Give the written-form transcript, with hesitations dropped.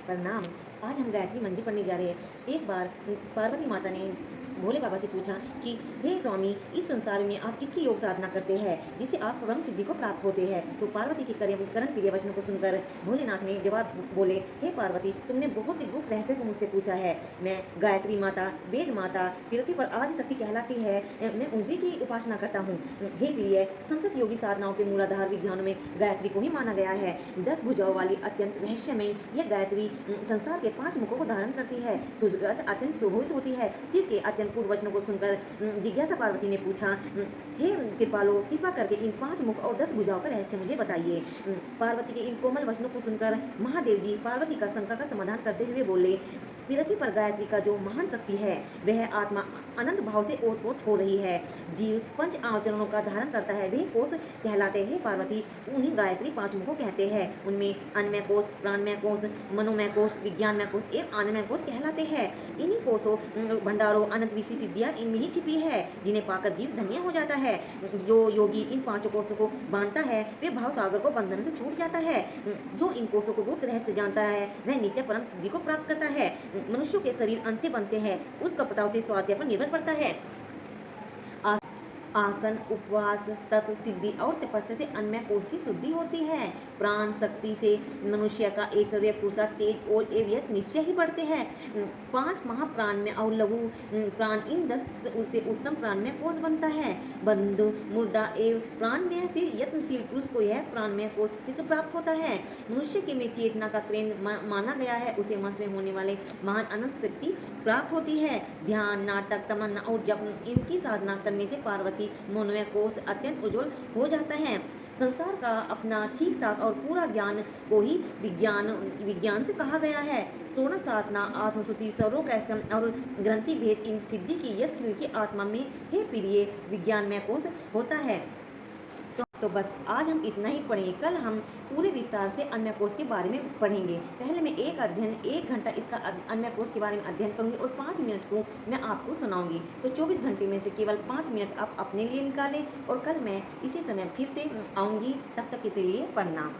प्रणाम। आज हम गायत्री मंत्र पढ़ने जा रहे हैं। एक बार पार्वती माता ने भोले बाबा से पूछा कि हे स्वामी, इस संसार में आप किसकी योग साधना करते हैं जिससे आप परम सिद्धि को प्राप्त होते हैं। तो पार्वती के करण प्रिय वचनों को सुनकर भोलेनाथ ने जवाब बोले, हे पार्वती, तुमने बहुत ही गुप्त रहस्य को मुझसे पूछा है। मैं गायत्री माता, वेद माता, पृथ्वी पर आदि शक्ति कहलाती है, मैं उसी की उपासना करता हूँ। हे प्रिय, संसद योगी साधनाओं के मूलाधार विज्ञानों में गायत्री को ही माना गया है। 10 भुजाओं वाली अत्यंत रहस्यमय यह गायत्री संसार के 5 मुखों को धारण करती है। अत्यंत सुबोधित होती है। शिव के अत्यंत पूर्व वचनों को सुनकर जिज्ञासा पार्वती ने पूछा, हे कृपालो, कृपा करके इन 5 मुख और 10 भुजाओं का रहस्य मुझे बताइए। पार्वती के इन कोमल वचनों को सुनकर महादेव जी पार्वती का शंका का समाधान करते हुए बोले, पृथ्वी पर गायत्री का जो महान शक्ति है वह आत्मा अनंत भाव से ओतप्रोत हो रही है। जीव 5 आचरणों का धारण करता है, वे कोष कहलाते हैं। पार्वती, उन्हीं गायत्री 5 मुखों कहते हैं। उनमें अन्नमय कोष, प्राणमय कोष, मनोमय कोष, विज्ञानमय कोष एवं आनंदमय कोष कहलाते हैं। इन्हीं कोषों भंडारों अनंत ऋषि सिद्धियां इनमें ही छिपी है, जिन्हें पाकर जीव धन्य हो जाता है। जो योगी इन 5 कोषों को बांधता है वे भाव सागर को बंधन से छूट जाता है। जो इन कोषों को गुप्त रहस्य जानता है वह निश्चय परम सिद्धि को प्राप्त करता है। मनुष्यों के शरीर अन्न से बनते हैं, उत्कपटाओं से स्वाध्याय पर निर्भर पड़ता है। आसन, उपवास, तत्व सिद्धि और तपस्या से अन्नमय कोष की शुद्धि होती है। प्राण शक्ति से मनुष्य का ऐश्वर्य, पुरुषार्थ, तेज और यश निश्चय ही बढ़ते हैं। 5 महाप्राण में और लघु प्राण, इन 10 से उत्तम प्राण में कोष बनता है। बंधु, मुर्दा एवं प्राण में से यत्नशील पुरुष को यह प्राण में कोष सिद्ध प्राप्त होता है। मनुष्य के में चेतना का केंद्र माना गया है, उसे मंच में होने वाले महान अनंत शक्ति प्राप्त होती है। ध्यान, नाटक, तमन्ना और जप, इनकी साधना करने से पार्वती मनोमय कोष अत्यंत उज्जवल हो जाता है। संसार का अपना ठीक ठाक और पूरा ज्ञान को ही विज्ञान से कहा गया है। 16 साधना, आत्मश्रुति, सर्वोकैसम और ग्रंथि भेद, इन सिद्धि की यश की आत्मा में हे प्रिय विज्ञानमय कोष होता है। तो बस आज हम इतना ही पढ़ेंगे। कल हम पूरे विस्तार से अन्य कोष के बारे में पढ़ेंगे। पहले मैं 1 घंटा इसका अन्य कोष के बारे में अध्ययन करूंगी और 5 मिनट को मैं आपको सुनाऊंगी। तो 24 घंटे में से केवल 5 मिनट आप अपने लिए निकालें और कल मैं इसी समय फिर से आऊँगी। तब तक के लिए प्रणाम।